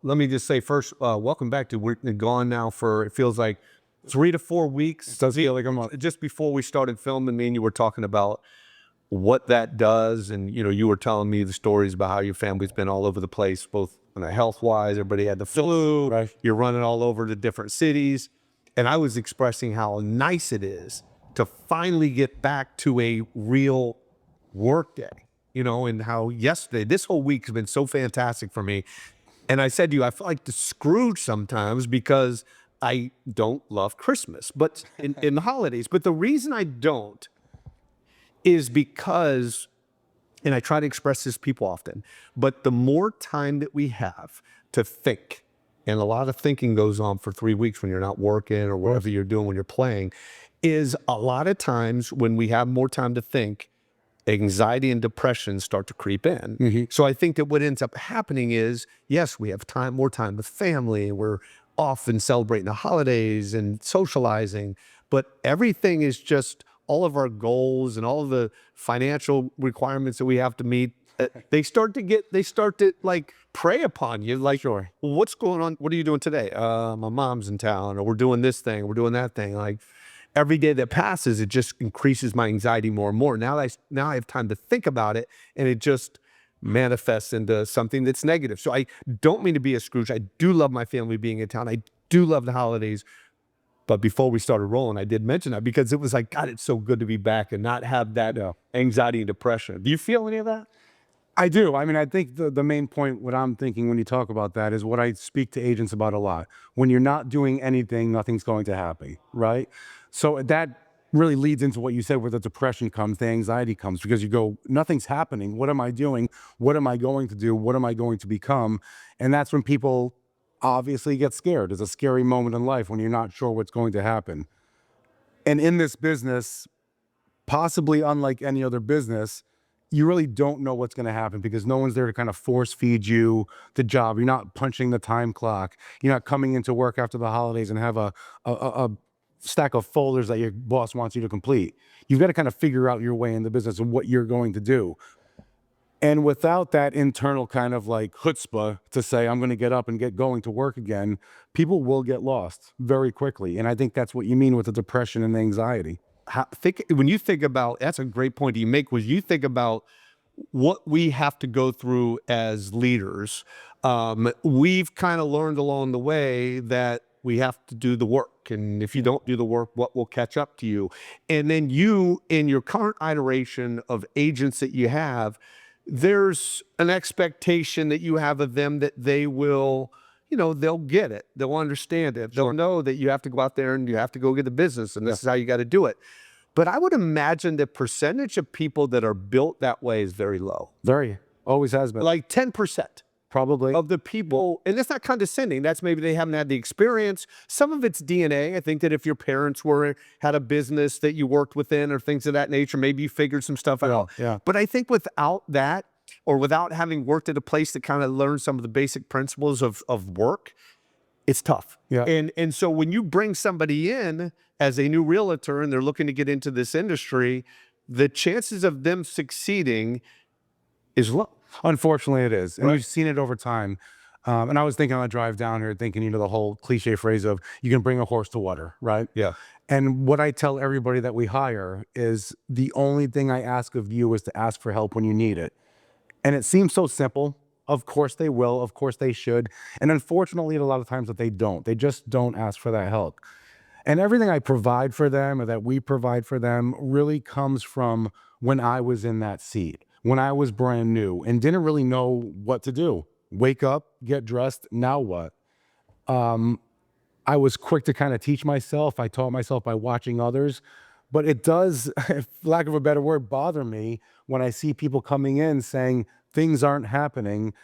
let me just say first, welcome back to, we're gone now for, it feels like 3 to 4 weeks. It does feel like a month. Just before we started filming, me and you were talking about what that does. And, you were telling me the stories about how your family's been all over the place, both health-wise, everybody had the flu, Right. You're running all over the different cities. And I was expressing how nice it is to finally get back to a real work day, and how yesterday, this whole week has been so fantastic for me. And I said to you, I feel like the Scrooge sometimes because I don't love Christmas, but in the holidays. But the reason I don't is because, and I try to express this to people often, but the more time that we have to think, and a lot of thinking goes on for 3 weeks when you're not working or whatever you're doing when you're playing, is a lot of times when we have more time to think, anxiety and depression start to creep in. So I think that what ends up happening is, yes, we have more time with family. We're often celebrating the holidays and socializing, but everything is just all of our goals and all of the financial requirements that we have to meet. They start to like prey upon you. Like, Sure. Well, what's going on? What are you doing today? My mom's in town, or we're doing this thing, we're doing that thing. Like, every day that passes, it just increases my anxiety more and more. Now I have time to think about it, and it just manifests into something that's negative. So I don't mean to be a Scrooge. I do love my family being in town. I do love the holidays. But before we started rolling, I did mention that because it was like, God, it's so good to be back and not have that anxiety and depression. Do you feel any of that? I do. I mean, I think the main point, what I'm thinking when you talk about that, is what I speak to agents about a lot. When you're not doing anything, nothing's going to happen, right? So that really leads into what you said, where the depression comes, the anxiety comes, because you go, nothing's happening. What am I doing? What am I going to do? What am I going to become? And that's when people obviously get scared. It's a scary moment in life when you're not sure what's going to happen. And in this business, possibly unlike any other business, you really don't know what's going to happen because no one's there to kind of force feed you the job. You're not punching the time clock. You're not coming into work after the holidays and have a stack of folders that your boss wants you to complete. You've got to kind of figure out your way in the business and what you're going to do. And without that internal kind of like chutzpah to say, I'm going to get up and get going to work again, people will get lost very quickly. And I think that's what you mean with the depression and the anxiety. When you think about, that's a great point you make, was you think about what we have to go through as leaders. We've kind of learned along the way that we have to do the work. And if you don't do the work, what will catch up to you? And then you, in your current iteration of agents that you have, there's an expectation that you have of them that they will, they'll get it. They'll understand it. They'll know that you have to go out there and you have to go get the business, and this is how you got to do it. But I would imagine the percentage of people that are built that way is very low. Very. Always has been. Like 10%. Probably. Of the people, and that's not condescending. That's maybe they haven't had the experience. Some of it's DNA. I think that if your parents had a business that you worked within or things of that nature, maybe you figured some stuff out. Yeah. But I think without that, or without having worked at a place that kind of learned some of the basic principles of work, it's tough. Yeah. And so when you bring somebody in as a new realtor and they're looking to get into this industry, the chances of them succeeding is low. Unfortunately, it is. And Right. we've seen it over time. And I was thinking on the drive down here, thinking, the whole cliche phrase of you can bring a horse to water, right? Yeah. And what I tell everybody that we hire is the only thing I ask of you is to ask for help when you need it. And it seems so simple. Of course they will. Of course they should. And unfortunately, a lot of times that they don't. They just don't ask for that help. And everything I provide for them, or that we provide for them, really comes from when I was in that seat, when I was brand new and didn't really know what to do. Wake up, get dressed, now what? I was quick to kind of teach myself. I taught myself by watching others. But it does, for lack of a better word, bother me when I see people coming in saying things aren't happening.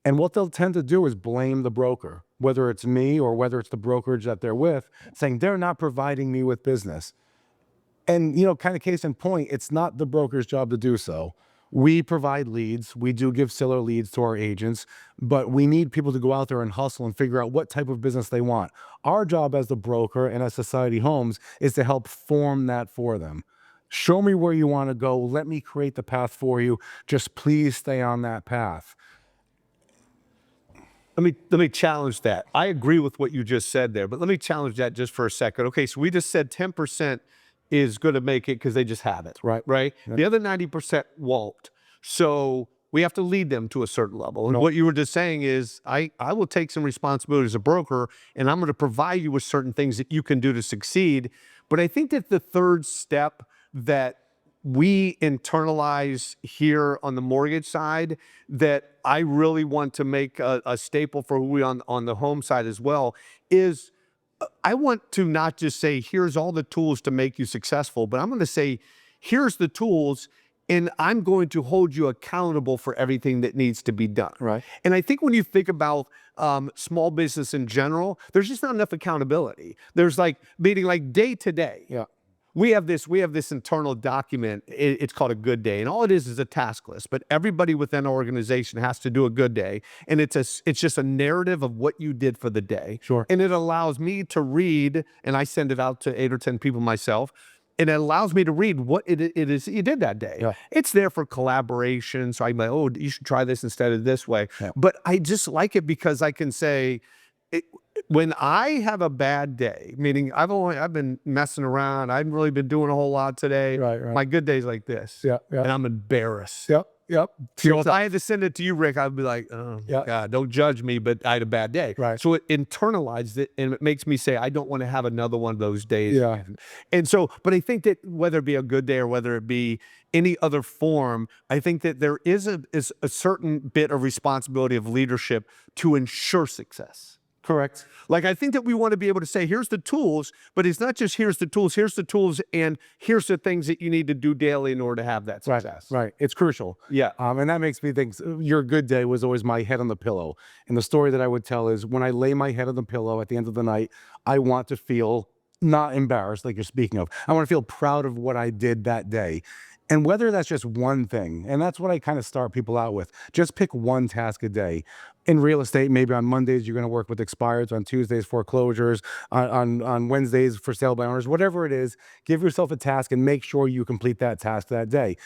And what they'll tend to do is blame the broker, whether it's me or whether it's the brokerage that they're with, saying they're not providing me with business. And, kind of case in point, it's not the broker's job to do so. We provide leads. We do give seller leads to our agents, but we need people to go out there and hustle and figure out what type of business they want. Our job as the broker and as Society Homes is to help form that for them. Show me where you want to go. Let me create the path for you. Just please stay on that path. let me challenge that. I agree with what you just said there, but let me challenge that just for a second. Okay, so we just said 10% is going to make it because they just have it, Right. right? The other 90% won't. So we have to lead them to a certain level. And what you were just saying is, I will take some responsibility as a broker, and I'm going to provide you with certain things that you can do to succeed. But I think that the third step that we internalize here on the mortgage side, that I really want to make a staple for who we on the home side as well, is I want to not just say, here's all the tools to make you successful, but I'm going to say, here's the tools, and I'm going to hold you accountable for everything that needs to be done. Right. And I think when you think about small business in general, there's just not enough accountability. There's like meeting like day to day. Yeah. We have this internal document. It's called a good day, and all it is a task list. But everybody within our organization has to do a good day, and it's just a narrative of what you did for the day. Sure. And it allows me to read, and I send it out to 8 or 10 people myself. And it allows me to read what it is that you did that day. Yeah. It's there for collaboration. So I'm like, oh, you should try this instead of this way. Yeah. But I just like it because I can say, when I have a bad day, meaning I've been messing around, I haven't really been doing a whole lot today. Right. My good day's like this. Yeah. Yeah. And I'm embarrassed. Yep. So if I had to send it to you, Rick, I'd be like, oh, Yeah. God, don't judge me, but I had a bad day. Right. So it internalized it, and it makes me say, I don't want to have another one of those days. Yeah. again. And so, but I think that whether it be a good day or whether it be any other form, I think that there is a certain bit of responsibility of leadership to ensure success. Correct. Like, I think that we want to be able to say, here's the tools, but it's not just here's the tools, and here's the things that you need to do daily in order to have that success. Right. It's crucial. Yeah. And that makes me think your good day was always my head on the pillow. And the story that I would tell is when I lay my head on the pillow at the end of the night, I want to feel not embarrassed like you're speaking of. I want to feel proud of what I did that day. And whether that's just one thing, and that's what I kind of start people out with, just pick one task a day. In real estate, maybe on Mondays, you're going to work with expireds, on Tuesdays, foreclosures, on Wednesdays, for sale by owners, whatever it is, give yourself a task and make sure you complete that task that day.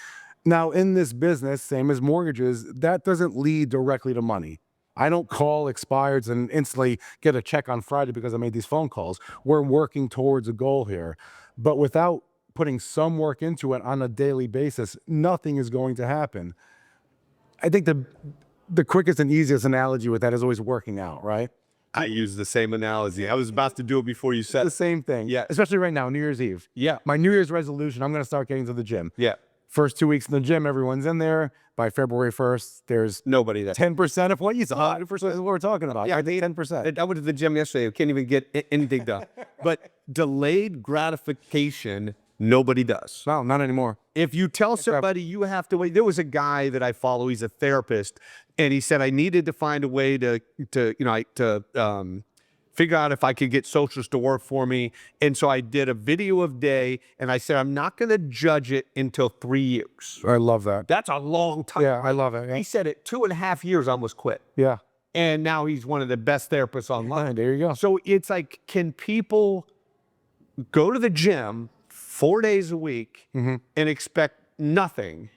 Now, in this business, same as mortgages, that doesn't lead directly to money. I don't call expireds and instantly get a check on Friday because I made these phone calls. We're working towards a goal here. But without putting some work into it on a daily basis, nothing is going to happen. I think the quickest and easiest analogy with that is always working out, right? I use the same analogy. I was about to do it before you said The it. same thing. Yeah. Especially right now, New Year's Eve. Yeah. My New Year's resolution, I'm going to start getting to the gym. Yeah. First 2 weeks in the gym, everyone's in there. By February 1st, there's Nobody that. 10% of what you saw. That's what we're talking about. Yeah, 10%. I went to the gym yesterday. I can't even get anything done. But delayed gratification, nobody does. No, not anymore. If you tell somebody you have to wait, there was a guy that I follow. He's a therapist, and he said I needed to find a way to figure out if I could get socials to work for me. And so I did a video of day, and I said I'm not going to judge it until 3 years. I love that. That's a long time. Yeah, I love it. He said at 2.5 years, I almost quit. Yeah. And now he's one of the best therapists online. There you go. So it's like, can people go to the gym 4 days a week and expect nothing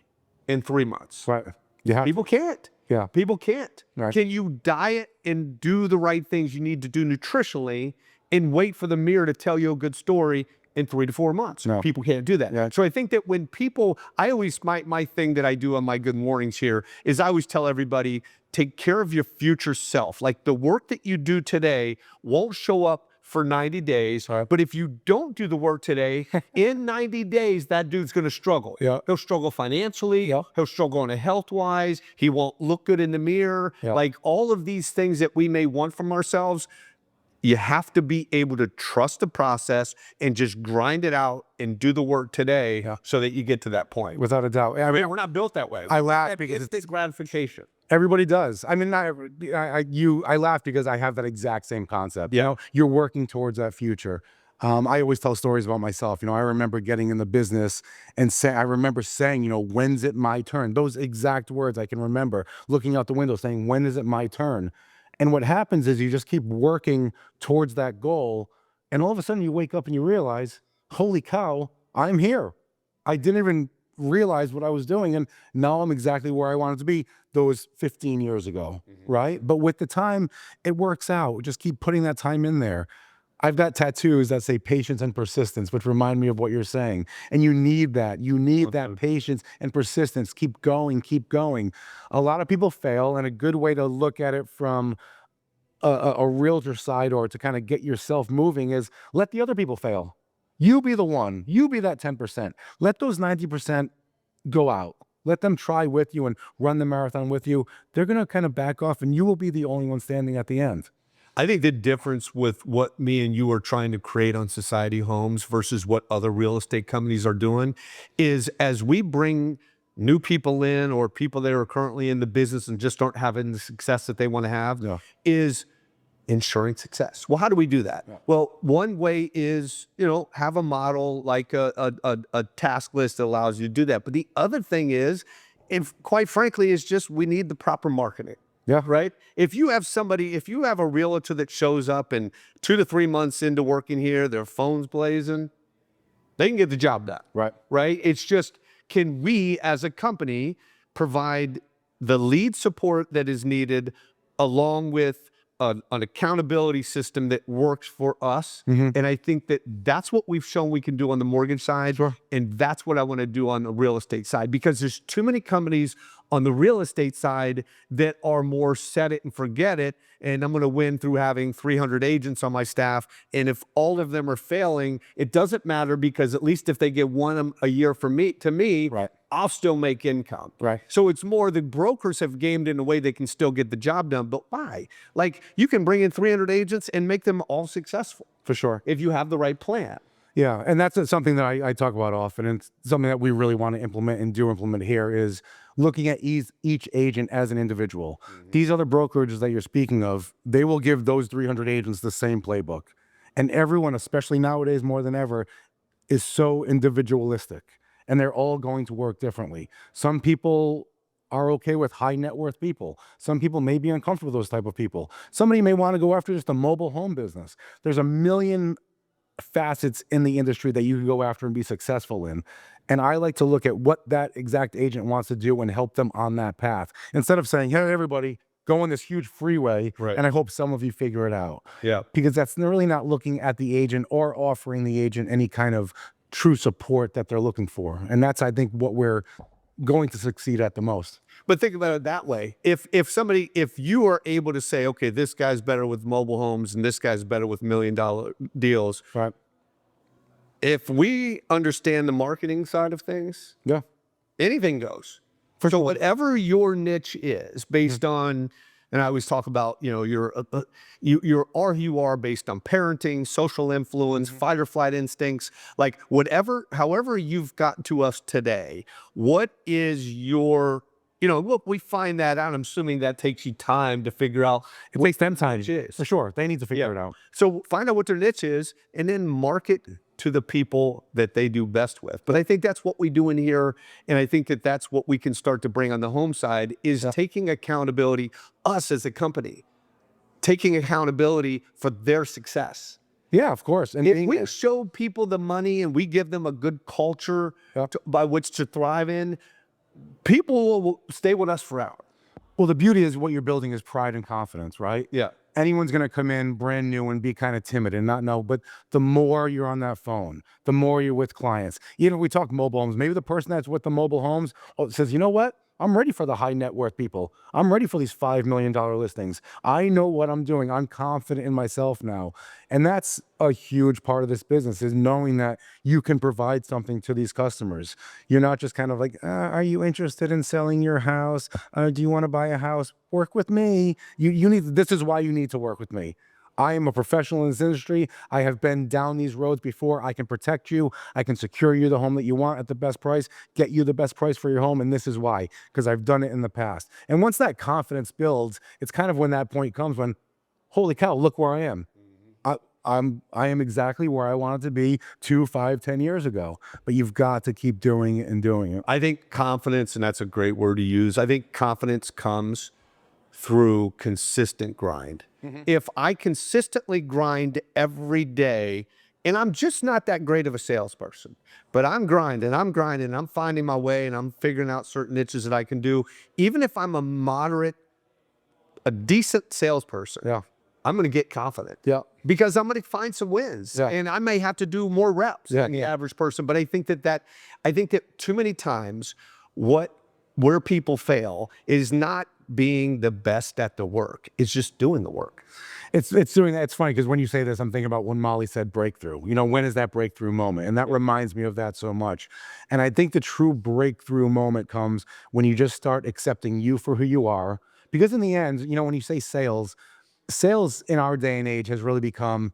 in 3 months? Right. Yeah. People can't. Yeah. People can't. Right. Can you diet and do the right things you need to do nutritionally and wait for the mirror to tell you a good story in 3 to 4 months? No. People can't do that. Yeah. So I think that when people, my thing that I do on my good mornings here is I always tell everybody, take care of your future self. Like, the work that you do today won't show up for 90 days. Right. But if you don't do the work today, in 90 days, that dude's going to struggle. Yeah. He'll struggle financially. Yeah. He'll struggle on a health-wise. He won't look good in the mirror. Yeah. Like, all of these things that we may want from ourselves, you have to be able to trust the process and just grind it out and do the work today so that you get to that point. Without a doubt. I mean, We're not built that way. I laugh because it's gratification. everybody does. I mean, not every, I laugh because I have that exact same concept. Yeah. You know, you're working towards that future. I always tell stories about myself. You know, I remember getting in the business and I remember saying, you know, when's it my turn? Those exact words I can remember, looking out the window saying, when is it my turn? And what happens is you just keep working towards that goal. And all of a sudden you wake up and you realize, holy cow, I'm here. I didn't even realized what I was doing, and now I'm exactly where I wanted to be those 15 years ago, right? But with the time, it works out. Just keep putting that time in there. I've got tattoos that say patience and persistence, which remind me of what you're saying. And you need that. You need that patience and persistence. Keep going, keep going. A lot of people fail, and a good way to look at it from a realtor side, or to kind of get yourself moving, is let the other people fail. You be the one. You be that 10%. Let those 90% go out. Let them try with you and run the marathon with you. They're going to kind of back off, and you will be the only one standing at the end. I think the difference with what me and you are trying to create on Society Homes versus what other real estate companies are doing is, as we bring new people in, or people that are currently in the business and just aren't having the success that they want to have, Yeah. is ensuring success. Well, how do we do that? Yeah. Well, one way is, have a model like a task list that allows you to do that. But the other thing is, if quite frankly, is just we need the proper marketing. Yeah. Right. If you have a realtor that shows up and 2 to 3 months into working here, their phone's blazing, they can get the job done. Right. Right. It's just, can we as a company provide the lead support that is needed, along with an accountability system that works for us? And I think that that's what we've shown we can do on the mortgage side. Sure. And that's what I want to do on the real estate side, because there's too many companies on the real estate side that are more set it and forget it. And I'm going to win through having 300 agents on my staff. And if all of them are failing, it doesn't matter, because at least if they get one a year from me, Right. I'll still make income. Right. So it's more the brokers have gamed in a way they can still get the job done. But why? Like, you can bring in 300 agents and make them all successful For sure. if you have the right plan. Yeah, and that's something that I talk about often, and it's something that we really want to implement and do implement here, is looking at each agent as an individual. These other brokerages that you're speaking of, they will give those 300 agents the same playbook. And everyone, especially nowadays more than ever, is so individualistic, and they're all going to work differently. Some people are okay with high net worth people. Some people may be uncomfortable with those type of people. Somebody may want to go after just a mobile home business. There's a million facets in the industry that you can go after and be successful in. And I like to look at what that exact agent wants to do and help them on that path, instead of saying, hey, everybody, go on this huge freeway, Right. and I hope some of you figure it out. Yeah. Because that's really not looking at the agent or offering the agent any kind of true support that they're looking for. And that's, I think, what we're going to succeed at the most. But think about it that way. If you are able to say, okay, this guy's better with mobile homes and this guy's better with $1 million deals. Right. If we understand the marketing side of things, Yeah. anything goes. For So sure. whatever your niche is based on, and I always talk about, you're you are based on parenting, social influence, fight or flight instincts, like however you've gotten to us today, what is your, look, we find that out. I'm assuming that takes you time to figure out. It takes them time. Niche is. For sure. They need to figure it out. So find out what their niche is and then market to the people that they do best with. But I think that's what we do in here. And I think that that's what we can start to bring on the home side, is taking accountability, us as a company, taking accountability for their success. Yeah, of course. And If we show people the money and we give them a good culture by which to thrive in, people will stay with us forever. well, the beauty is what you're building is pride and confidence, right? Yeah. Anyone's going to come in brand new and be kind of timid and not know, but the more you're on that phone, the more you're with clients. Even if we talk mobile homes, maybe the person that's with the mobile homes says, you know what? I'm ready for the high net worth people. I'm ready for these $5 million listings. I know what I'm doing. I'm confident in myself now. And that's a huge part of this business, is knowing that you can provide something to these customers. You're not just kind of like, are you interested in selling your house? Do you want to buy a house? Work with me. This is why you need to work with me. I am a professional in this industry. I have been down these roads before. I can protect you. I can secure you the home that you want at the best price, get you the best price for your home. And this is why, because I've done it in the past. And once that confidence builds, it's kind of when that point comes when, holy cow, look where I am. I am exactly where I wanted to be 2, 5, 10 years ago. But you've got to keep doing it and doing it. I think confidence, and that's a great word to use, I think confidence comes through consistent grind. If I consistently grind every day, And I'm just not that great of a salesperson, but I'm grinding, I'm finding my way, and I'm figuring out certain niches that I can do. Even if I'm a decent salesperson, Yeah. I'm going to get confident. Yeah. Because I'm going to find some wins, Yeah. and I may have to do more reps Yeah. than the average person. But I think that too many times, where people fail is not being the best at the work. It's just doing the work. It's doing that. It's funny because when you say this, I'm thinking about when Molly said breakthrough. You know, when is that breakthrough moment? And that reminds me of that so much. And I think the true breakthrough moment comes when you just start accepting you for who you are. Because in the end, you know, when you say sales, sales in our day and age has really become,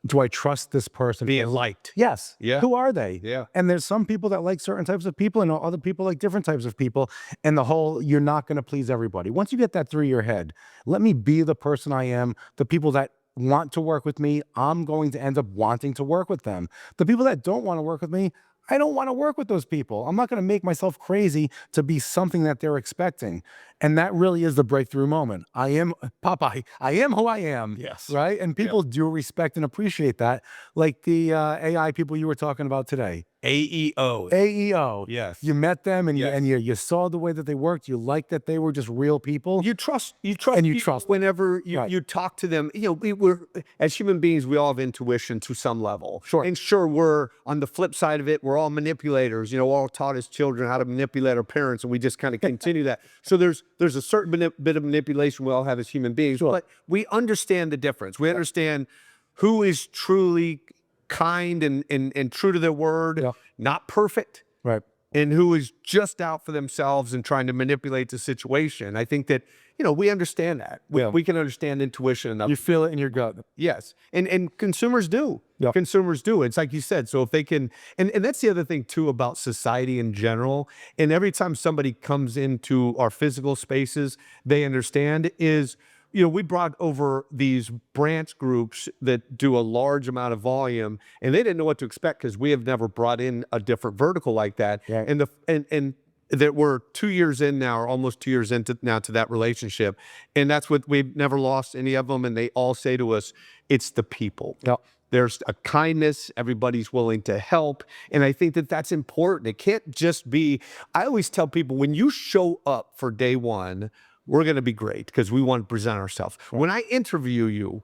do I trust this person? Being liked. Yes. Yeah. Who are they? Yeah. And there's some people that like certain types of people and other people like different types of people. And the whole, you're not going to please everybody. Once you get that through your head, let me be the person I am. The people that want to work with me, I'm going to end up wanting to work with them. The people that don't want to work with me, I don't want to work with those people. I'm not going to make myself crazy to be something that they're expecting. And that really is the breakthrough moment. I am Popeye. I am who I am. Yes. Right. And people do respect and appreciate that. Like the AI people you were talking about today. AEO. AEO. Yes. You met them and Yes. you saw the way that they worked. You liked that they were just real people. You trust, And you people trust them. whenever Right. you talk to them. You know, we're as human beings, we all have intuition to some level. Sure. And sure, we're on the flip side of it. We're all manipulators. You know, we're all taught as children how to manipulate our parents, and we just kind of continue that. So there's a certain bit of manipulation we all have as human beings, Sure. but we understand the difference. We understand who is truly kind and true to their word, Yeah. not perfect, Right. and who is just out for themselves and trying to manipulate the situation. I think that, you know, we understand that. We can understand intuition enough. You feel it in your gut. Yes. And consumers do. Yeah. Consumers do. It's like you said. So if they can, and that's the other thing too about society in general. And every time somebody comes into our physical spaces, they understand is, you know, we brought over these branch groups that do a large amount of volume, and they didn't know what to expect because we have never brought in a different vertical like that. Yeah. And that we're 2 years in now, or almost 2 years into now to that relationship, and that's what we've never lost any of them. And they all say to us, it's the people. Yeah. There's a kindness, everybody's willing to help. And I think that that's important. It can't just be, I always tell people when you show up for day one, we're going to be great because we want to present ourselves. When I interview you,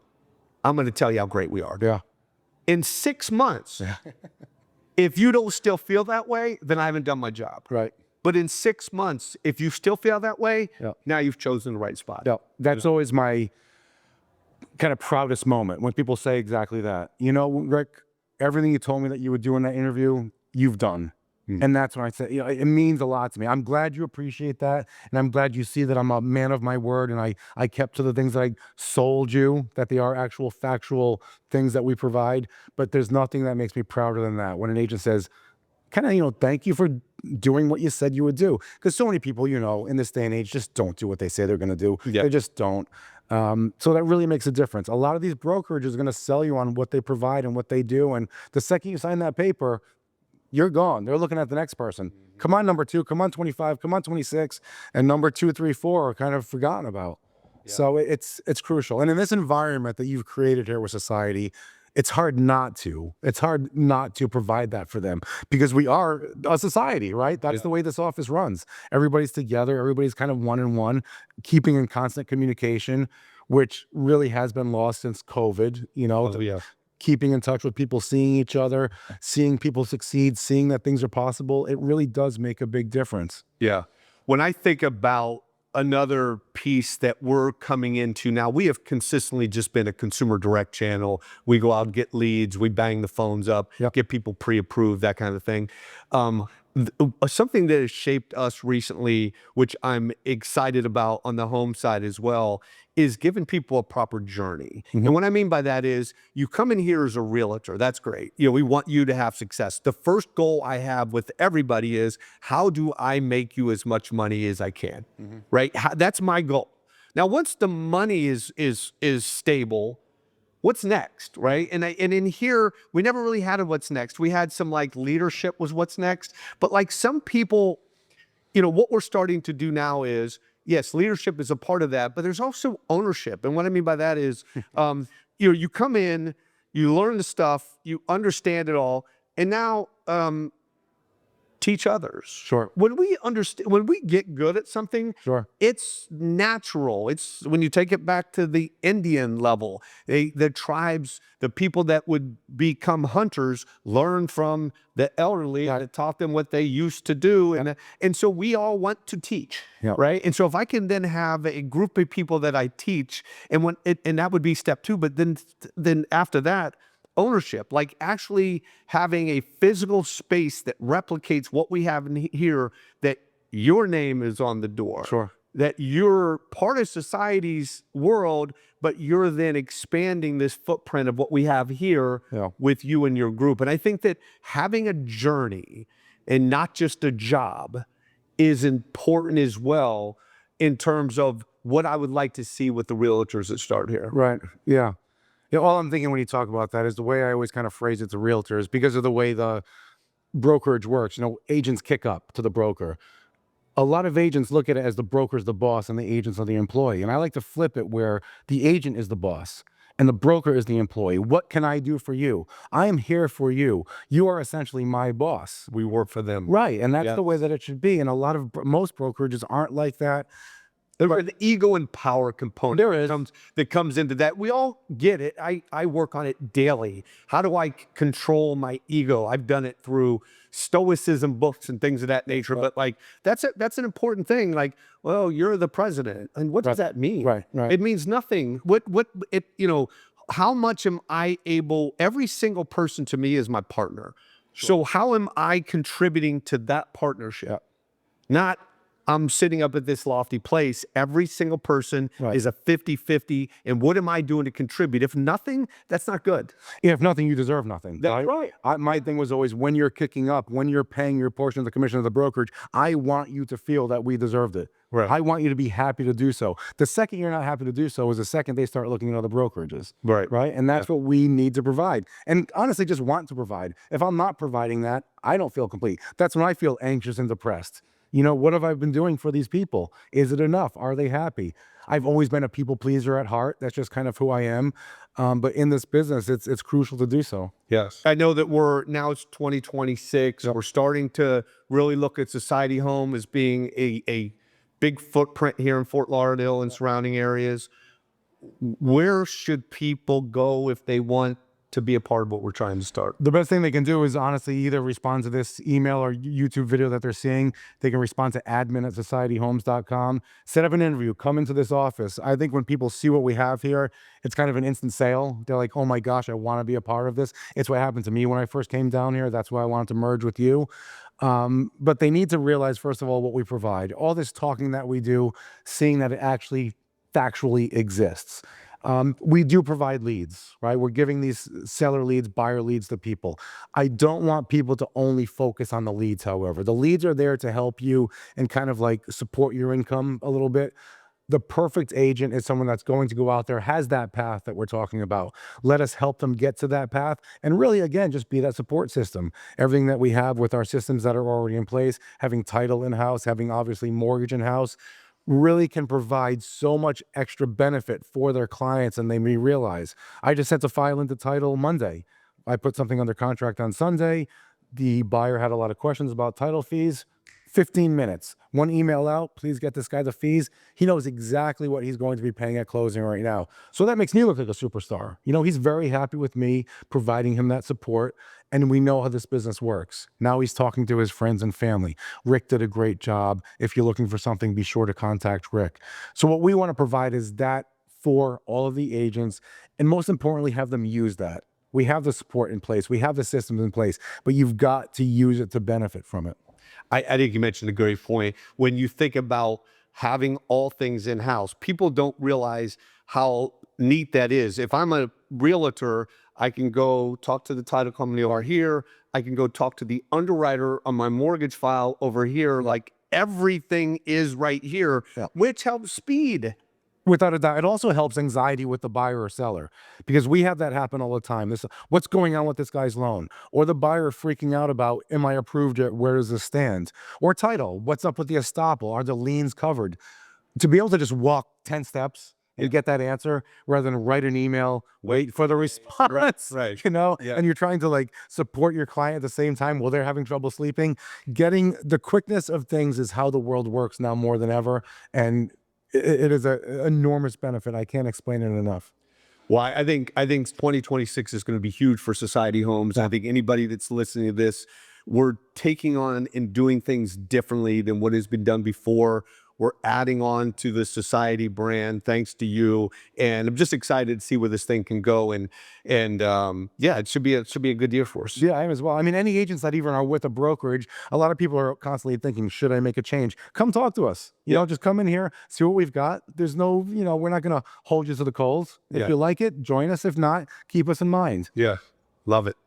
I'm going to tell you how great we are. Yeah. In 6 months, if you don't still feel that way, then I haven't done my job. Right. But in 6 months, if you still feel that way, Yeah. now you've chosen the right spot. Yeah. That's always my kind of proudest moment when people say exactly that. You know, Rick, everything you told me that you would do in that interview, you've done. And that's when I say, you know, it means a lot to me. I'm glad you appreciate that. And I'm glad you see that I'm a man of my word. And I kept to the things that I sold you, that they are actual factual things that we provide. But there's nothing that makes me prouder than that. When an agent says, kind of, you know, thank you for doing what you said you would do. Because so many people, you know, in this day and age just don't do what they say they're going to do. Yeah. They just don't. So that really makes a difference. A lot of these brokerages are going to sell you on what they provide and what they do. And the second you sign that paper, you're gone. They're looking at the next person. Come on, number 2, come on, 25, come on, 26. And number 2, 3, 4 are kind of forgotten about. So it's crucial. And in this environment that you've created here with society, it's hard not to. It's hard not to provide that for them because we are a society, right? That's the way this office runs. Everybody's together. Everybody's kind of one-on-one, keeping in constant communication, which really has been lost since COVID, you know. Keeping in touch with people, seeing each other, seeing people succeed, seeing that things are possible, it really does make a big difference. Yeah. When I think about another piece that we're coming into now, we have consistently just been a consumer direct channel. We go out and get leads, we bang the phones up, get people pre-approved, that kind of thing. Something that has shaped us recently, which I'm excited about on the home side as well, is giving people a proper journey. And what I mean by that is you come in here as a realtor. That's great. You know, we want you to have success. The first goal I have with everybody is how do I make you as much money as I can, right? That's my goal. Now, once the money is stable, what's next, right? And in here, we never really had a what's next. We had some like leadership was what's next. But like some people, you know, what we're starting to do now is, yes, leadership is a part of that, but there's also ownership. And what I mean by that is, you know, you come in, you learn the stuff, you understand it all, and now teach others. Sure. When we understand, when we get good at something, Sure. it's natural. It's when you take it back to the Indian level, the tribes, the people that would become hunters learn from the elderly that taught them what they used to do. And so we all want to teach, right? And so if I can then have a group of people that I teach, and that would be step two, but then after that, ownership, like actually having a physical space that replicates what we have in here, that your name is on the door. Sure. That you're part of society's world, but you're then expanding this footprint of what we have here with you and your group. And I think that having a journey and not just a job is important as well in terms of what I would like to see with the realtors that start here. Right. Yeah. Yeah, all I'm thinking when you talk about that is the way I always kind of phrase it to realtors, because of the way the brokerage works. Agents kick up to the broker. A lot of agents look at it as the broker's the boss and the agents are the employee. And I like to flip it where the agent is the boss and the broker is the employee. What can I do for you? I am here for you. You are essentially my boss. We work for them. Right. And that's the way that it should be. And most brokerages aren't like that. There's an ego and power component that comes into that. We all get it. I work on it daily. How do I control my ego? I've done it through stoicism books and things of that nature. But like that's an important thing. Like, well, you're the president, and what does that mean? Right. It means nothing. How much am I able? Every single person to me is my partner. So how am I contributing to that partnership? Not I'm sitting up at this lofty place. Every single person is a 50-50. And what am I doing to contribute? If nothing, that's not good. Yeah, if nothing, you deserve nothing. That's right. My thing was always, when you're kicking up, when you're paying your portion of the commission of the brokerage, I want you to feel that we deserved it. Right. I want you to be happy to do so. The second you're not happy to do so is the second they start looking at other brokerages. Right. Right. And that's what we need to provide. And honestly, just want to provide. If I'm not providing that, I don't feel complete. That's when I feel anxious and depressed. What have I been doing for these people? Is it enough? Are they happy? I've always been a people pleaser at heart. That's just kind of who I am. But in this business, it's crucial to do so. Yes. I know that now it's 2026. We're starting to really look at Society Home as being a big footprint here in Fort Lauderdale and surrounding areas. Where should people go if they want to be a part of what we're trying to start? The best thing they can do is honestly either respond to this email or YouTube video that they're seeing. They can respond to admin@societyhomes.com. Set up an interview. Come into this office. I think when people see what we have here, it's kind of an instant sale. They're like, oh my gosh, I want to be a part of this. It's what happened to me when I first came down here. That's why I wanted to merge with you. But they need to realize, first of all, what we provide. All this talking that we do, seeing that it actually factually exists. We do provide leads, right? We're giving these seller leads, buyer leads to people. I don't want people to only focus on the leads, however. The leads are there to help you and kind of like support your income a little bit. The perfect agent is someone that's going to go out there, has that path that we're talking about. Let us help them get to that path. And really, again, just be that support system. Everything that we have with our systems that are already in place, having title in-house, having obviously mortgage in-house, really can provide so much extra benefit for their clients and they may realize. I just sent a file into title Monday. I put something under contract on Sunday. The buyer had a lot of questions about title fees. 15 minutes. One email out, please get this guy the fees. He knows exactly what he's going to be paying at closing right now. So that makes me look like a superstar. He's very happy with me providing him that support, and we know how this business works. Now he's talking to his friends and family. Rick did a great job. If you're looking for something, be sure to contact Rick. So what we want to provide is that for all of the agents, and most importantly, have them use that. We have the support in place. We have the systems in place, but you've got to use it to benefit from it. I think you mentioned a great point. When you think about having all things in-house, people don't realize how neat that is. If I'm a realtor, I can go talk to the title company over here. I can go talk to the underwriter on my mortgage file over here. Like everything is right here, which helps speed. Without a doubt. It also helps anxiety with the buyer or seller, because we have that happen all the time. What's going on with this guy's loan? Or the buyer freaking out about, am I approved yet? Where does this stand? Or title, what's up with the estoppel? Are the liens covered? To be able to just walk 10 steps and get that answer rather than write an email, wait for the response, right. you know, Yeah. and you're trying to like support your client at the same time while they're having trouble sleeping. Getting the quickness of things is how the world works now more than ever. And it is an enormous benefit. I can't explain it enough. Well, I think 2026 is going to be huge for Society Homes. I think anybody that's listening to this, we're taking on and doing things differently than what has been done before. We're adding on to the Society brand thanks to you, and I'm just excited to see where this thing can go. And yeah, it should be a good year for us. Yeah, I am as well. I mean, any agents that even are with a brokerage, a lot of people are constantly thinking, should I make a change? Come talk to us. You know, just come in here, see what we've got. There's no, you know, we're not going to hold you to the coals. If Yeah. you like it, join us. If not, keep us in mind. Yeah, love it.